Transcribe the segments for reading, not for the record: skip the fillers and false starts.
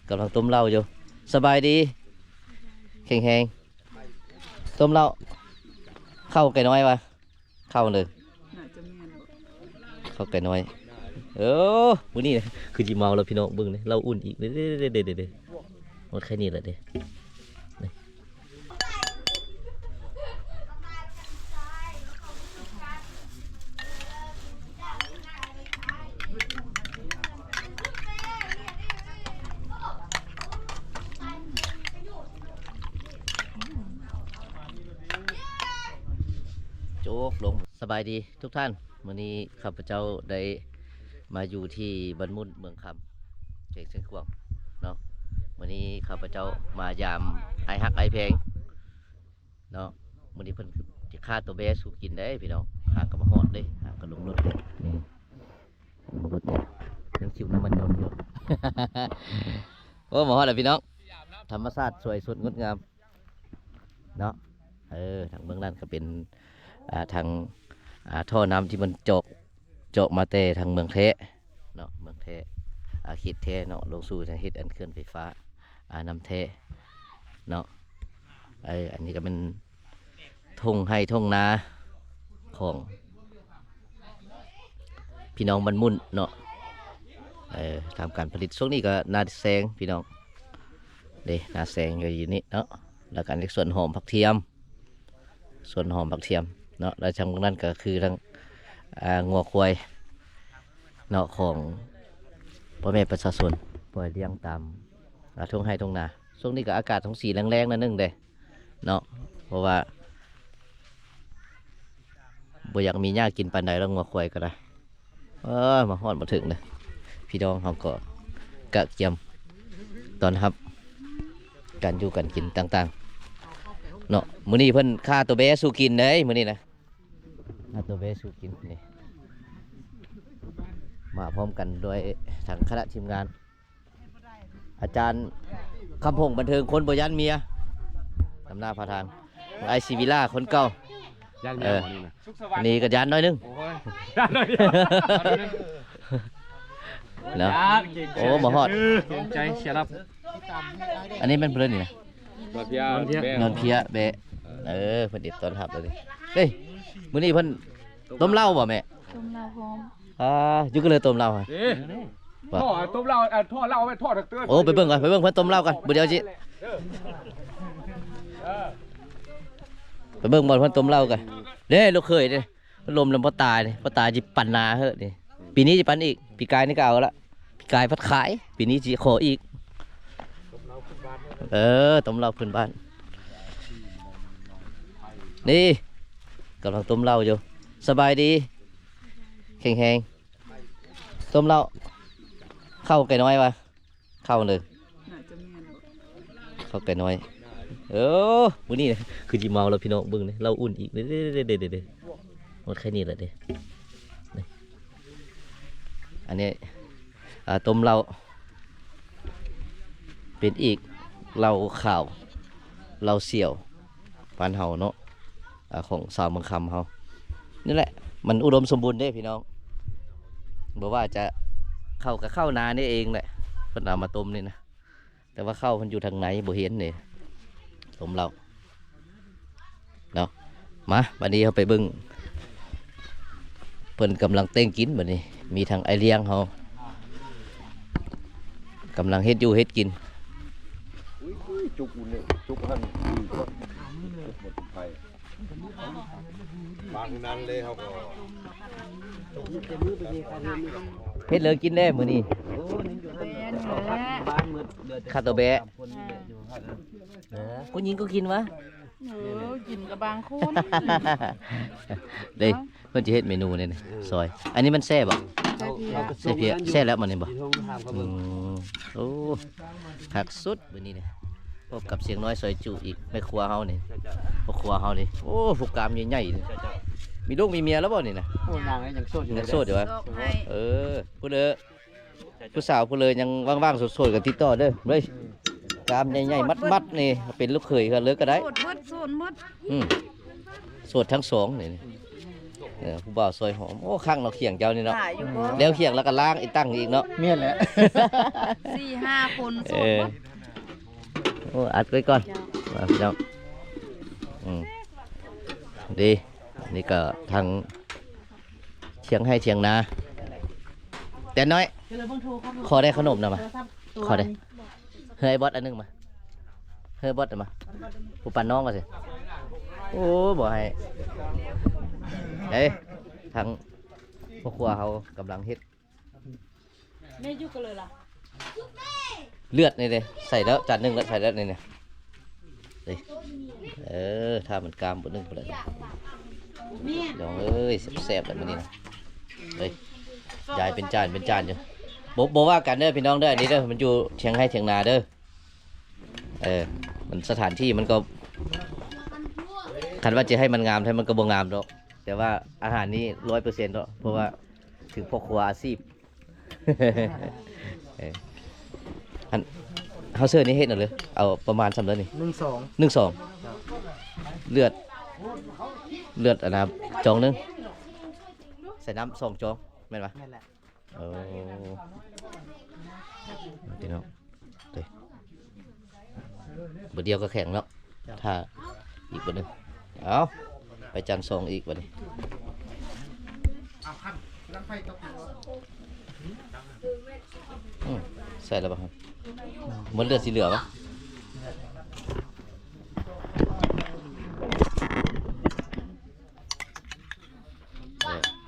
กำลังต้มเหล้าอยู่สบายดีแข็งๆต้มเหล้าเข้าไก่น้อยวะเข้าเลยเข้าไก่น้อยมื้อนี้นะคือจีเมาแล้วพี่น้องเบิ่งเลยเหล้าอุ่นอีกเด้หมดแค่นี้แหละเด้โจ๊กลงสบายดีทุกท่านวันนี้ข้าพเจ้าได้มาอยู่ที่บ้านมุ่นเมืองคำเชียงเชียงขวางเนาะวันนี้ข้าพเจ้ามายามไอฮักไอเพลงเนาะวันนี้เพิ่นจะฆ่าตัวแบสู่กินได้พี่น้องหากระมาหอดเลยหากระลงรถเลยนี่ลงรถเนี่ยยังชิวน้ำมันยนต์อยู่ โอ้มาหอดเลยพี่น้องธรรมชาติสวยสดงดงามเนาะทางเมืองนั้นก็เป็นทางท่อน้ำที่มันเจาะมาแต่ทางเมืองเทเนาะเมืองเทขีดเทเนาะลงสู่ทางเฮ็ดอันเคลื่อนไฟฟ้านำเทเนาะอันนี้ก็เป็นทุ่งให้ทุ่งนาของพี่น้องบ้านมุ่นเนาะทำการผลิตช่วงนี้ก็นาแซงพี่น้องเด้นาแซงอยู่นี่เนาะแล้วกันส่วนหอมผักเทียมส่วนหอมผักเทียมเนาะแล้วทางนั้นก็คือทางงัวควายเนาะของพ่อแม่ประชาชนปล่อยเลี้ยงตามทุ่งไร่ทุ่งนาช่วงนี้ก็อากาศท้องสีแรงๆนั่นนึงเด้เนาะเพราะว่าบ่อยากมีหญ้ากินปานใดแล้วงัวควายก็ได้มาฮอดมาถึงเลยพี่น้องเขาก็กะเกียมตอนรับการอยู่กันกินต่างๆเนาะมื้อนี้เพิ่นฆ่าตัวแบสู่กินเด้มื้อนี้นะฆ่าตัวแบสู่กินนี่มาพร้อมกันโดยทางคณะทีมงานอาจารย์คำพงษ์บันเทิงคนบ่ยันเมียทำหน้าพาทางไอซีวิล่าคนเก่านี่ก็ยันน้อยนึงเนาะโอ้มาฮอดใจเสียรับอันนี้เป็นเพื่อนนี่นะนอนเพียเบะเพิ่นติดตอนทับเลยเฮ้ยมื้อนี้เพิ่นต้มเหล้าบ่แม่ต้มเหล้าหอมอยู่ก็เลยต้มเหล้าฮะท่อต้มเหล้าท่อเหล้าไปท่อถักเตือนโอ้ไปเบิ่งก่อนไปเบิ่งเพิ่นต้มเหล้ากันบ่เดี๋ยวสิไปเบิ่งบ่เพิ่นต้มเหล้ากันเด้ลูกเคยเด้ลมลำพ่อตานี่พ่อตาสิปั่นนาเฮ้อนี่ปีนี้สิปั่นอีกปีกายนี่ก็เอาละปีกายพัดขายปีนี้สิขออีกต้มเหล้าพื้นบ้านนี่กำลังต้มเหล้าอยู่สบายดีแข็งต้มเหล้าเข้าไก่น้อยวะเข้าเลยเข้าไก่น้อยมื้อนี้นะคือจีเมาแล้วพี่น้องเบิ่งเลยเหล้าอุ่นอีกเด้หมดแค่นี้แหละเด้อันนี้ต้มเหล้าเป็นอีกเหล้าข่าวเหล้าเสี่ยวปานเฮาเนาะของสาวเมืองคำเฮานี่แหละมันอุดมสมบูรณ์เด้พี่น้องบอกว่าจะเข้ากับข้าวนานี่เองแหละเพิ่นเอามาต้มนี่นะแต่ว่าข้าวมันอยู่ทางไหนบ่เห็นนี่ต้มเหล้าเนาะมาบัดนี้เขาไปเบิ่งเพิ่นกำลังเต้งกินบัดนี้มีทางไอเลี้ยงเฮากำลังเฮ็ดอยู่เฮ็ดกินจุกอุ่นเลยจุกท่านหมดไฟบางนั้นเลยเขาก็เฮ็ดเลยกินได้มื้อนี้คาโตเบะผู้หญิงก็กินวะกินกับบางคนเด้เพิ่นสิเฮ็ดเมนูนี่นะซอยอันนี้มันแซ่บบ่แซ่บเพียแซ่บแล้วมันนี่บ่โอ้หักสุดมื้อนี้นะพบกับเสียงน้อยซอยจุอีกแม่ครัวเฮานี่พ่อครัวเฮานี่โอ้ผูกกามใหญ่ๆนี่มีลูกมีเมียแล้วบ่นี่นะโอ้นางยังโสดอยู่ยังโสดอยู่วะผู้เด้อผู้สาวผู้เลยยังว่างๆสดๆกันติดต่อเด้อเฮ้ยกามใหญ่ๆมัดๆนี่เป็นลูกเขยก็เลิกก็ได้โสดหมดโสดทั้งสองนี่ ผู้บ่าวซอยหอมโอ้ข้างเราเขียงเจ้านี่เนาะ ถ่ายอยู่บ่ แล้วเขียงแล้วก็ล้างไอ้ตั้งอีกเนาะ เมียนแหละ 4-5 คนโส เอ ด อ บ่ โอ้อัดไว้ก่อน เจ้า มาพี่น้องดีนี่ก็ทางเชียงให้เชียงนาแต่น้อย ขอได้ขนมหน่อยมา ขอได้ เฮ้ยบอสอันหนึงมาเฮ้ยบอสเอามาผู้ปั่นน้องมาสิโอ้บอกให้เฮ้ยทางพ่อครัวเขากำลังเฮ็ด แม่อยู่กันเลยล่ะ เลือดนี่เลยใส่แล้วจานหนึงแล้วใส่แล้วนี่เนี่ยนี่ถ้ามันกามบนนึงไปเลยลองเอ้ยแซ่บๆแบบนี้นะเฮ้ยยายเป็นจานอยู่บอกว่ากันเด้อพี่น้องเด้ออันนี้เด้อมันอยู่เชียงให้เชียงนาเด้อมันสถานที่มันก็คันว่าจะให้มันงามให้มันก็บ่งามดอกแต่ว่าอาหารนี้100%ดอกเพราะว่าถึงพ่อครัวอาชีพ อันเฮาเสื้อนี่เฮ็ดหน่อยเลยเอาประมาณสำเร็จนี่ 1-2 1-2เลือดอันนะจองหนึงใส่น้ำ2จองแม่นปะ แม่นแหละ โอ้พี่น้องเด้บ่เดียวก็แข็งแล้วถ้าอีกบ่นึงเอาไปจาน2อีกบัดนี้ใส่แล้วป่ะครับเหมือนเลือดสีเหลืองปะ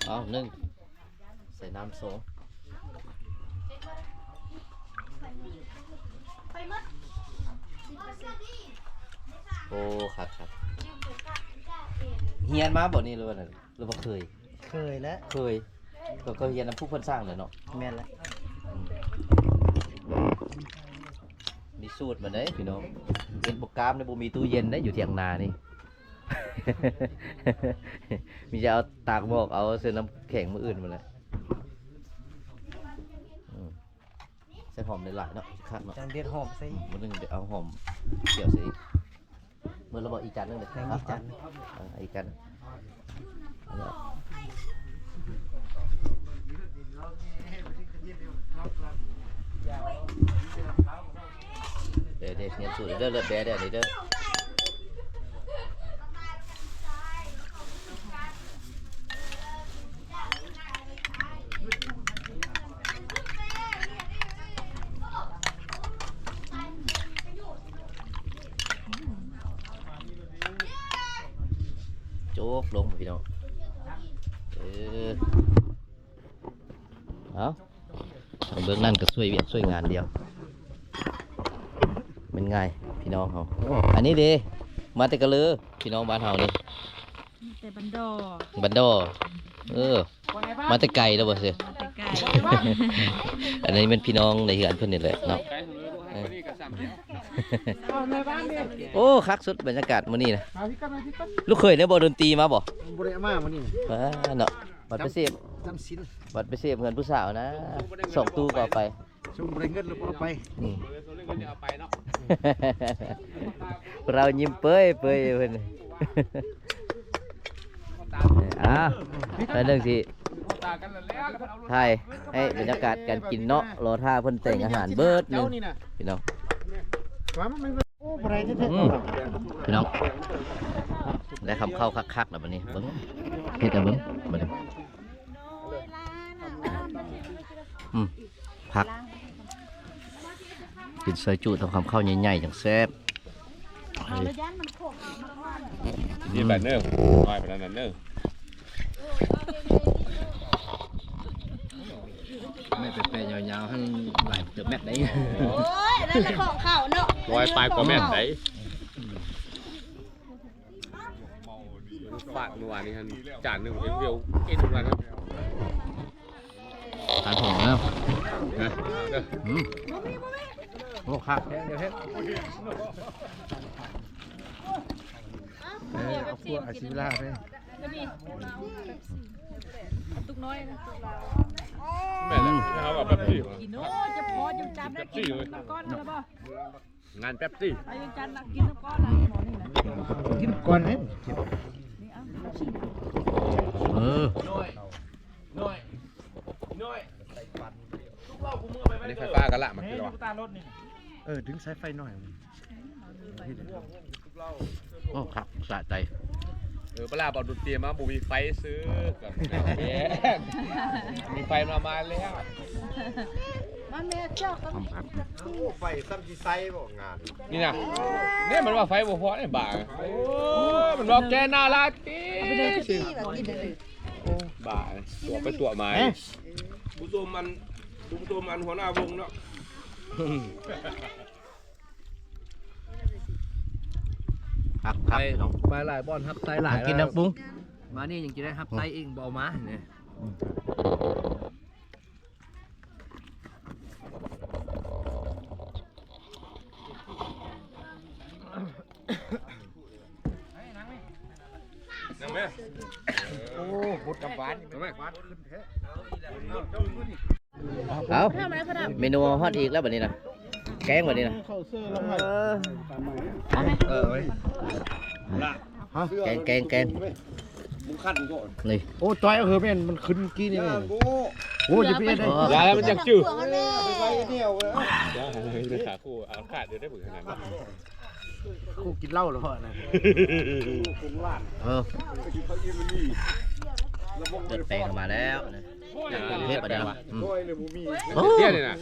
เอา1ใส่น้ำ2โอ้ครับเฮียนมาบ่นี่หรือว่านั่นหรือว่าเคย เคยแล้ว เคยก็เฮียนนำผู้เพิ่นสร้างเลยเนาะ แม่นแล้ว มีสูตรมาได้พี่น้องเย็นบกกามในบ่มีตู้เย็นได้อยู่เถียงนานี่ มีจะเอาตากบอกเอาเสื้อน้ำแข็งมืออื่นมาเลยใส่หอมในหลายเนาะคักเนาะ จังเด็ดหอมใส่ มื้อนึงเดี๋ยวเอาหอมเกี่ยวใส่อีกมื้อเราบอกอีกจานนึงเลย แตงอีกจัน อีกจานเดี๋ยวเฮียนสูตรเด้อเลือดแบะเด้อนี่เด้อโจ๊กลงพี่น้องเอาเบื้องนั่นก็ช่วยเวียกช่วยงานเดียวเป็นไงพี่น้องเขาอันนี้ดีมาแต่กะลือพี่น้องบ้านเฮานี่ แต่บันดอ บันโดมาแต่ไก่แล้วบ่สิ มาแต่ไกล อันนี้เป็นพี่น้องในเฮือนเพิ่นนี่แหละเนาะโอ้คักสุดบรรยากาศมื้อนี้นะลูกเคยได้บ่ดนตรีมาบ่ บ่ได้เอามามื้อนี้ เนาะบัดไปเสพ จำศีล บัดไปเสพเงินผู้สาวนะส่งตู้ก็เอาไป ซุมบ่ได้เงินหรือบ่เอาไป อืม เรายิ้มเป้ยเป้ยเพิ่นแล้วเรื่องสิถ่ายให้บรรยากาศการกินเนาะรอท่าเพิ่นแต่งอาหารเบิดหนึงพี่น้อง ว่ามันโอ้บ่ได้แท้ พี่น้องได้คำเข้าคักๆแล้วบัดนี้เบิ่งเฮ็ดเอาเบิ่งบัดนี้ผักกินซอยจุต้องคำเข้าใหญ่ๆจังแซ่บ นี่แบบเนื้อน้อยไปแล้วนั่นเนื้อ ไม่เปะๆยาวๆให้หลายเติบแม็กได้ โอ้ยนั่นแหละของเขาเนาะ ลอยปลายกว่าแม่นไหนฝากเมื่อวานนี้ฮันจานหนึ่งเอ็นเดียวเอ็นวันครับ ทานหอมแล้ว นะเด้อ โอ้คัก เดี๋ยวเฮ็ดเอาพวกอาชีพลาไป ตุกน้อยนะ แม่เลยเขาแบบแป๊บซี่ กินโอ้จะพอจะจำได้กินน้ำก้อนแล้วป่ะ งานแป๊บซี่ ไปยังจันทร์กินน้ำก้อนนะหมอนี่นะ กินก่อนเฮ็ด เออ อันนี้ไฟฟ้ากันละมันคือว่า ดึงสายไฟหน่อย โอ้ครับสะใจ เวลาบอกดูเตรียมมาบุมีไฟซื้อกับมีไฟมาแล้ว มาแม่เจ้าก็ ไฟซ้ำที่ไซบอกงาน นี่นะเนี่ยมันว่าไฟบ่พอไอ้บ่าโอ้มันว่าแกน่ารักดิบ่าตัวไปตัวไม้ ผู้ชมมันหัวหน้าวงเนาะ ครับครับพี่น้อง ไปหลายบอลครับไซหลาย กินน้ำปรุง มานี่ยังจะได้ครับไซเองบอมาเนี่ย นั่งไหม โอ้บดกับหวาน นั่งไหม เอาเมนูฮอตอีกแล้วแบบนี้นะแกงแบบนี้นะแกง มึงขั้นก่อน นี่ โอ้จอยเหอะแม่นมันขึ้นกี้นี่โอ้จะไปได้ ยาแล้วมันจังจืด ไฟเดียวเลย ยาเลยขาคู่เอาขาดเดี๋ยวได้ผลขนาดนั้น กูกินเหล้าแล้วนะ เออเดือดแปลงออกมาแล้วนะเทปแบบนี้นะ จอยเลยมูมี โอ้ เที่ยนี่นะ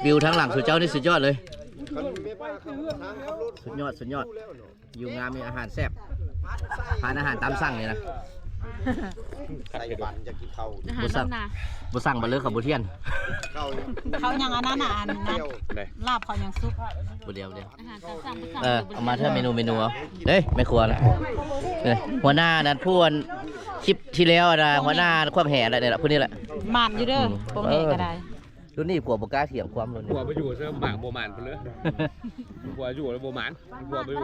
วิวทางหลังสุดเจ้านี่สุดยอดเลย คันไม่ป้าทางขับรถ สุดยอดอยู่งามมีอาหารแซ่บทานอาหารตามสั่งเลยนะ ใส่บันจะกินข้าว บุสั่งบุสั่งมาเลิกขับบุเทียน ข้าว เขายังอันนั้นน่ะอันนั้น เดียว ลาบเขายังซุป บุเดียวเอามาเท่าเมนูเอาเด้ยไม่ควรนะหัวหน้านั้นพูดคลิปที่แล้วนะหัวหน้าความแห่อะไรเนี่ยแหละพูดนี่แหละ หมันอยู่เด้อโปงเอกก็ได้ รุ่นนี้ผัวบกล้าเถียงความรุ่นนี้ หัวไปอยู่เสื้อหมางโบมานไปเลยหัวอยู่แล้วโบมานหัวไปอยู่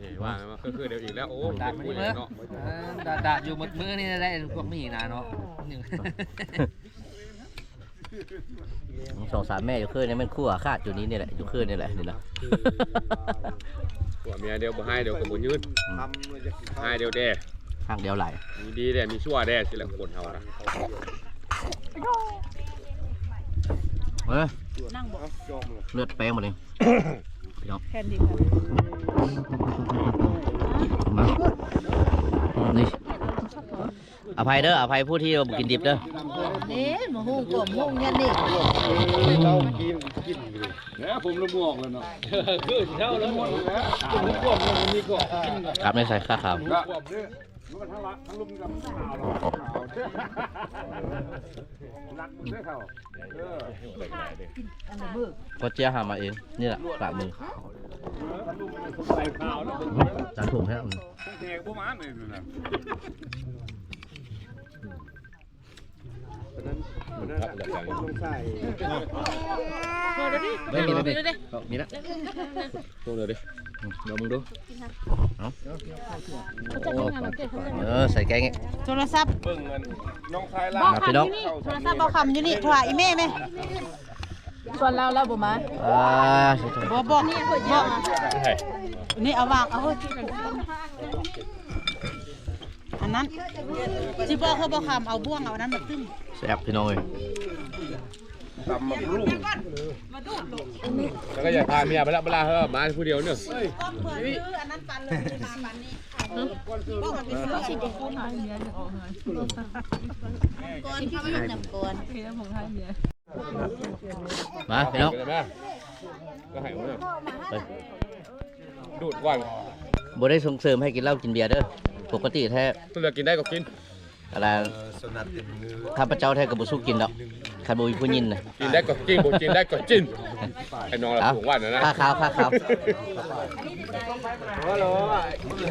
นี่ว่ามาคือเดี๋ยวอีกแล้วโอ้ดาดมือเนาะ ดาดอยู่หมดมือนี่ได้พวกนี้นะเนาะ 2-3 แม่อยู่คืนนี่มันคู่อาฆาตอยู่นี้นี่แหละอยู่คืนนี่แหละนี่นะ หัวเมียเดียวบ่ให้เดี๋ยวกับบ่ยืน ทำเลยจะกินข้าว ให้เดียวแด่ ข้างเดียวไหล มีดีแด่มีชั่วแด่สิละคนเฮานะ เอ้ย นั่งบอก จอมเลย เลือดแป้งหมดเลยพี่น้อง แคนดี้ค่ะ มานี่อภัยเด้ออภัยผู้ที่กินดิบเด้อ นี่มาหูกลมหูยันนี่ เรากินอยู่ เนี่ยผมละม่วงแล้วเนาะคือเท่าละม่วงแล้วผมละม่วงมันมีก่อนกินกัน ครับไม่ใส่ข้าขาว ละม่วงเนี่ยมันทั้งละทั้งลุมกับขาวเรารักมึงได้เขาก็เจี๊ยหามาเองนี่แหละปากมือ ใส่ขาวแล้ว จานถุงแค่ แทงพวกมันเลยนะ ครับแล้วกัน ต้องใส่ ไม่มีมีแล้ว พวกเดี๋ยวดิ เดี๋ยวมึงดูใส่แกง โทรศัพท์ เบิ่งเงินน้องชายล่า บอกคำอยู่นี่โทรศัพท์บอกคำอยู่นี่โทรหาอีเม่ไหมก่อนเราบ่มาบอกใช่ นี่เอาวางเอาอันนั้นจิบอกเขาบอกคำเอาบ่วงเอาอันนั้นมาตึ้ง แซ่บพี่น้องเลย ตำมักรุ่ง แล้วก็อย่าพาเมียไปละเวลาเฮ้อมาผู้เดียวเนอะ ก็เหมือนซื้ออันนั้นปันเลยมาปันนี้บอกมันไปซื้อสิจะคุ้นก่อนเขาไม่หนักก่อน มาพี่น้อง ก็ให้ผมดูดก่อน บ่ได้ส่งเสริมให้กินเหล้ากินเบียร์เด้อปกติแท้ ถ้าเหลือกินได้ก็กิน อะไรข้าพเจ้าแท้กับบุสุกินดอกคันบุยผู้ยินนะ กินได้ก็กินบ่กินได้ก็กินไอ้น้องเราถูกว่านะ ข้าขาว ฮัลโหล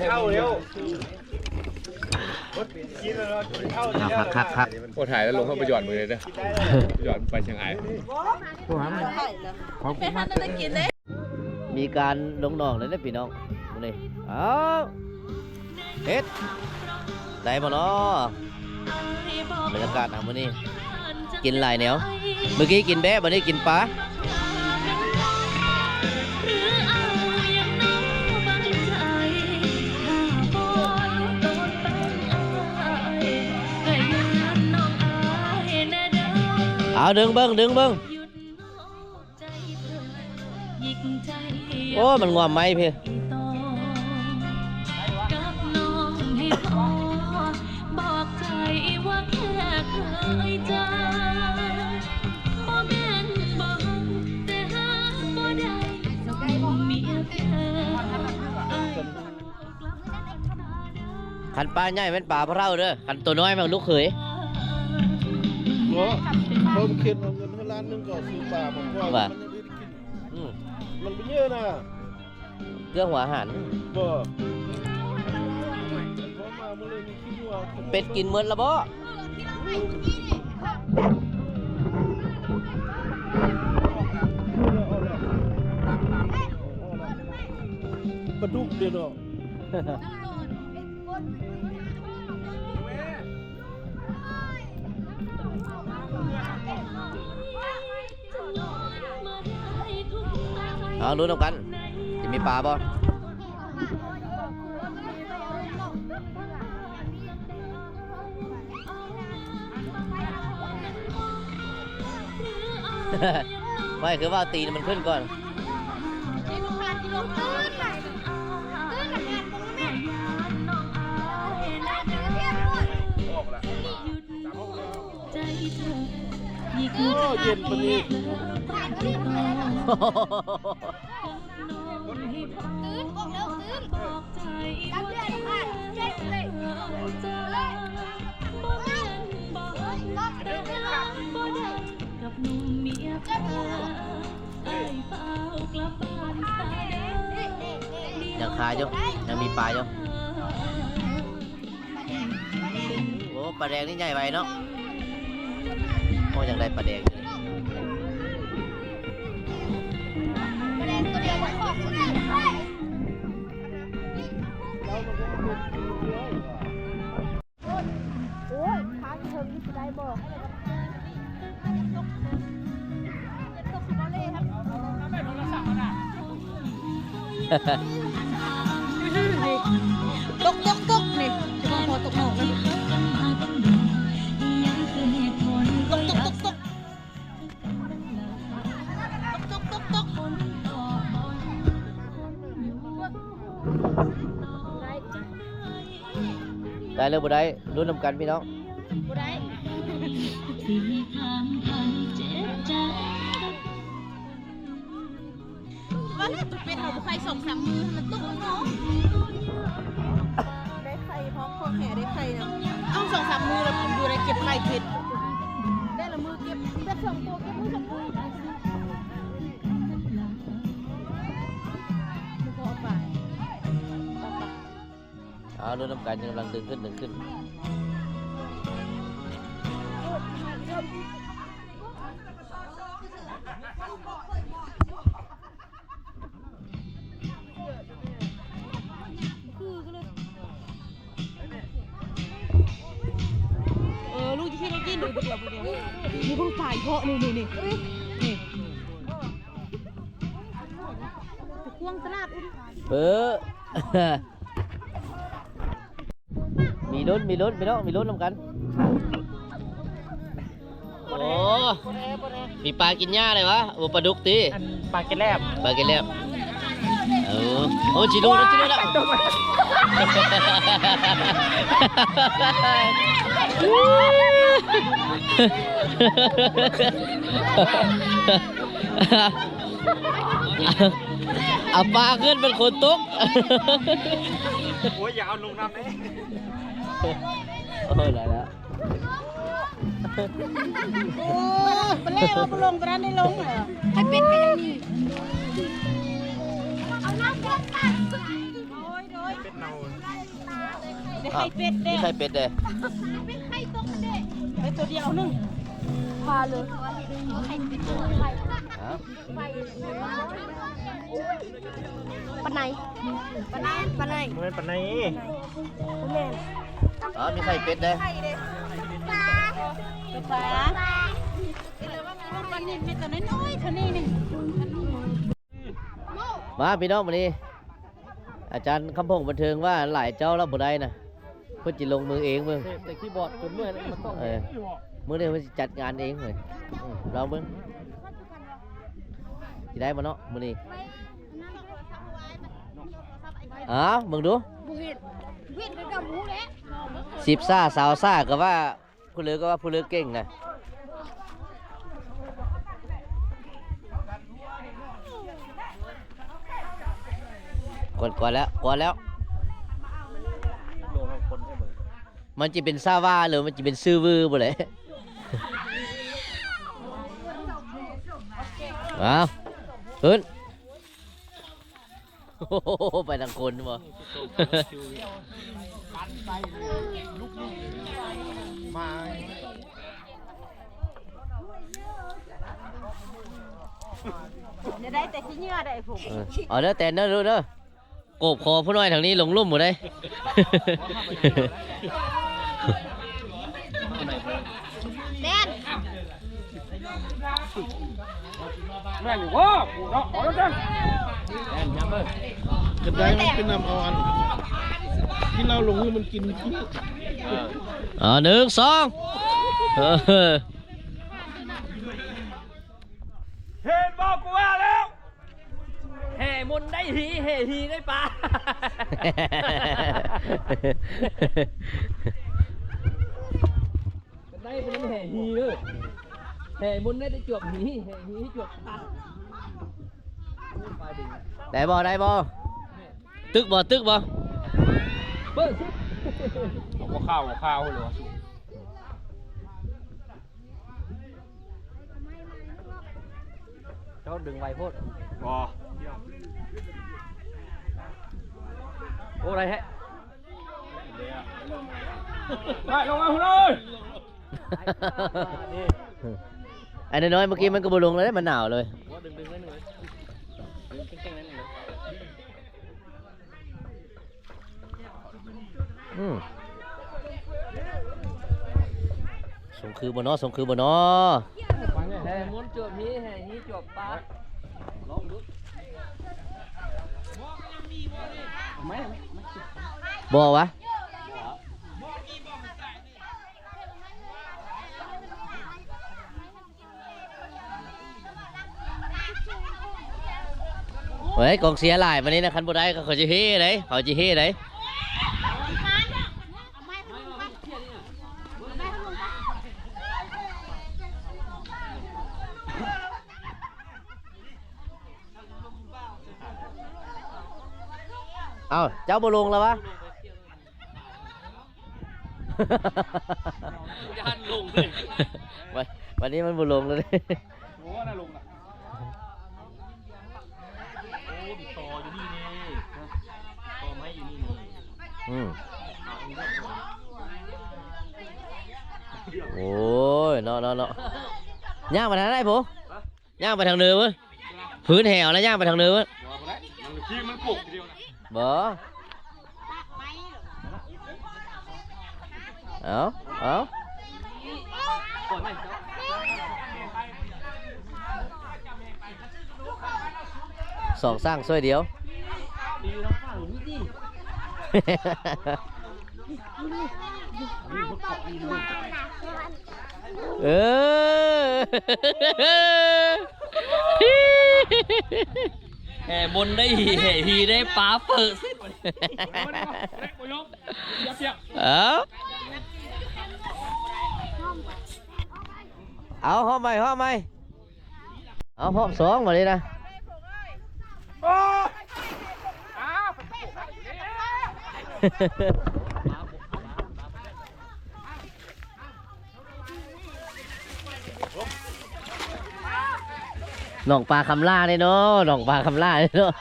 เข้าเร็วกินแล้วเข้าเร็ว คัก พอถ่ายแล้วลงเข้าไปหยอดมือเลยนะหยอดไปเชียงราย มีการลงนองเลยนะพี่น้องนี่เอาเฮ็ดได้บ่เนาะบรรยากาศมื้อนี้กินหลายแนวเมื่อกี้กินแบะวันนี้กินปลา เอาดึงเบิ้งโอ้มันงอมไหมพี่บอกใจว่าแค่เคยเจอบ่แม่นบ่แต่หาบ่ได้เมียเธอ ขันปลาใหญ่เป็นปลาพะเร่าเด้อขันตัวน้อยมันลูกเขย เนาะเพิ่มเข็นเอาเงินให้ล้านหนึงก็ซื้อปลาผมว่า ว่า มันยังไม่ได้กิน อืม มันเป็นเยอะนะ เครื่องหัวอาหาร บ่พอมาเมื่อเลยมีขี้วัว เป็ดกินเหมือนละบ่ ปลาดุกเดียวเนาะ เอาลุ้นเอากันจะมีปลาบ่ไม่คือว่าตีนมันขึ้นก่อน โอ้เย็นปานนี้ กับหนุ่มเมียเธอไอ้เฝ้ากลับบ้านสาย ยังคาอยู่ยังมีปลาอยู่โอ้ปลาแดงนี่ใหญ่ไปเนาะโอ้ยังได้ปลาแดงอยู่ตกนี่จะมาพอตกหนอกเลยตก ได้เลยบ่ได้ลุ้นนำกันพี่น้อง บ่ได้ ที่ทางพันเจ็บใจ ว่าแล้วตุเป็นเอาไข่2-3 มือมันตกเนาะได้ไข่พร้อมพอแห่ได้ไข่นะเอา2-3 มือแล้วดูได้เก็บไข่เผ็ดได้ละมือเก็บเป็ด2 ตัวเก็บมือ2 ตัวพอไป เอาลุ้นนำกันยังกำลังดึงขึ้นลูกจะคิดว่ากินดูเดียวนี่เพิ่งฝ่ายเพาะนี่ตะควงตลาด เออ มีลุ้นพี่น้องมีลุ้นนำกันโอ้มีปลากินหญ้าเลยวะโอ้ปลาดุกตี ปลาแกลบ ปลากินแล้วโอ้จิโร่แล้วเอาปลาขึ้นเป็นคนตุ๊กโอ้ยอย่าเอาลงน้ำเลย โอ้ได้แล้ว โอ้ปลาเล่เอาปลาลงตอนนั้นได้ลงเหรอให้เป็ดก็ยังมีเอาน้ำเป็ดมาโดยเป็ดเน่าได้ไข่เป็ดเด้ มีไข่เป็ดเด้ เป็นไข่ตกเด้ไปตัวเดียวนึงพาเลยไข่เป็ดไข่ปลาไหนปลาไหน มันเป็นปานไหน แม่ อ๋อมีไข่เป็ดเด้ ปลาปลาเห็นเลยว่ามันปลานิ่มเป็นตัวน้อยๆเท่านี้นี่ มาพี่น้องวันนี้อาจารย์คำพงษ์บันเทิงว่าหลายเจ้าแล้วบ่ได้นะเพื่อจะลงมือเองเบิ่ง แต่คีย์บอร์ดจนเมื่อยแล้วมันต้อง เออ มื้อนี้มันสิจัดงานเองเลยลองเบิ่งสิได้บ่เนาะมื้อนี้อ้าวเบิ่งดู บุเห็ดเวียนกับหมูแหละ สิบซ่าสาวซ่าก็ว่าผู้เหลือก็ว่าผู้เหลือเก่งนะก่อนแล้วมันจะเป็นซาว่าหรือมันจะเป็นซื่อวือบ่เลย เอาขึ้น โอ้โหไปทางคนบ่ จะได้แต่ขี้เหงื่อได้ผม เอาเด้อแต่นเด้อเด้อโกบคอผู้น้อยทางนี้ลงลุ่มหมดเลย แน่น แม่นอยู่ว่ากูเนาะเอาแล้วจัง จะได้มันเป็นน้ำเอาอันที่เราลงมือมันกินขี้ หนึ่งสองเออ เห็นบอกกูว่าแล้ว แห่มนได้หีแห่หีได้ปลาได้เป็นแห่หีเลยแห่มนได้จวบหีแห่หีจวบปลา ได้บ่ตึกบ่ เบิ้ลสิ เอาข้าวเลยวะ เจ้าดึงไวโพด บ่ โอ้ไรฮะ ได้ลงมาคุณเลย ไอ้น้อยๆเมื่อกี้มันก็บ่ลงเลยมันหนาวเลย ดึงได้หนึ่งเลยดึงเก่งๆนั่นเลย สมคือบ่เนาะแห่ม้วนจวบหีแห่หีจวบปลาลองดู บ่วะเฮ้ยกองเสียหลายวันนี้นะคันบ่ได้ก็เขาจะเฮ้ได้เขาจะเฮ้ได้เอ้าเจ้าบ่ลงแล้ววะ ยันลงเลย วันนี้มันบ่ลงแล้วเด้ โอ้น่าลงอ่ะ อืมโอ้ยเนาะย่างไปทางไหนผมย่างไปทางเหนือเว้ยพื้นแหวแล้วย่างไปทางเหนือเว้ย มันขี้มันปลุกทีเดียวนะ บ่เอาสองสร้างช่วยเดียว เออ แห่บนได้หีแห่หีได้ปลาเปิดสิ เอาห้องใหม่เอาห้องสองมาเลยนะหนองปลาคำล่าเนี่ยเนาะหนองปลาคำล่าเนี่ยเนาะ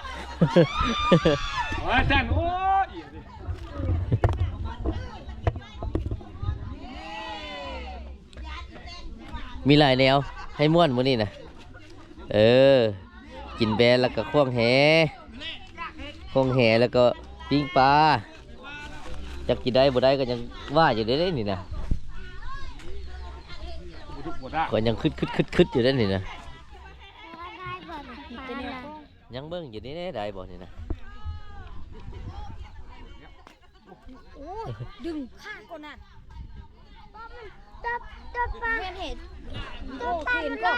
อาจารย์โอ้ย มีหลายแนวให้ม่วนมื้อนี้นะกินแบนแล้วก็ควงแหแล้วก็ปิ้งปลาจักกินได้บ่ได้ก็ยังว่าอยู่ได้นี่นะก็ยังคึดอยู่ได้นี่นะยังเบิ่งอยู่นี่ได้บ่นี่นะ ดึงข้าก่อนน่ะ เห็นเห็ดโอ้เห็นก็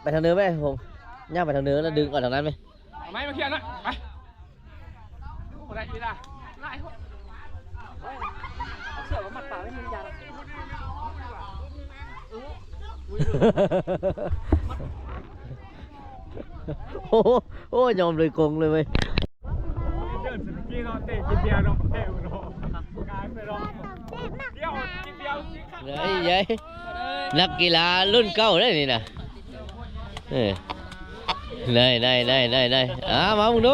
ไปทางเนื้อไหมผมย่างไปทางเนื้อแล้วดึงก่อนทางนั้นไหม เอาไม้มาเคลียร์นะไปโอ้ได้ดีละไล่เขา เสือว่ามัดปากไม่มียา โอ้โหโอ้ยอมเลยกงเลยเว้ย เดินสุกี้นอนเตะกินเบียร์นอนเตะนอนกายไปนอนเดียวกินเดียวกินข้าว เฮ้ยยัยนักกีฬารุ่นเก่าได้นี่นะเออได้มามึงดู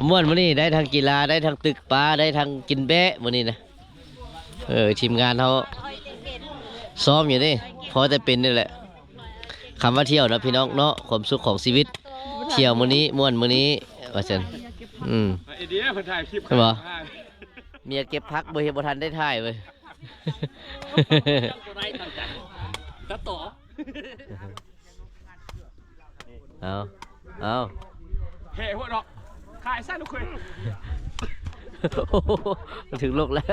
ม่วนมื้อนี้ได้ทั้งกีฬาได้ทั้งตึกปลาได้ทั้งกินแบะมื้อนี้นะทีมงานเขาซ้อมอยู่นี่พอแต่เป็นนี่แหละคำว่าเที่ยวนะพี่น้องเนาะความสุขของชีวิตเที่ยวมื้อนี้ม่วนมื้อนี้ว่าซั่นไอเดียเพิ่นถ่ายคลิป ใช่บ่เมียเก็บพักบ่เฮ็ดบ่ทันได้ถ่ายเว้ย ตัวไรทางใจตัดต่อ เอา เฮ้หัวดอกขายสั้นทุกคน ถึงโลกแล้ว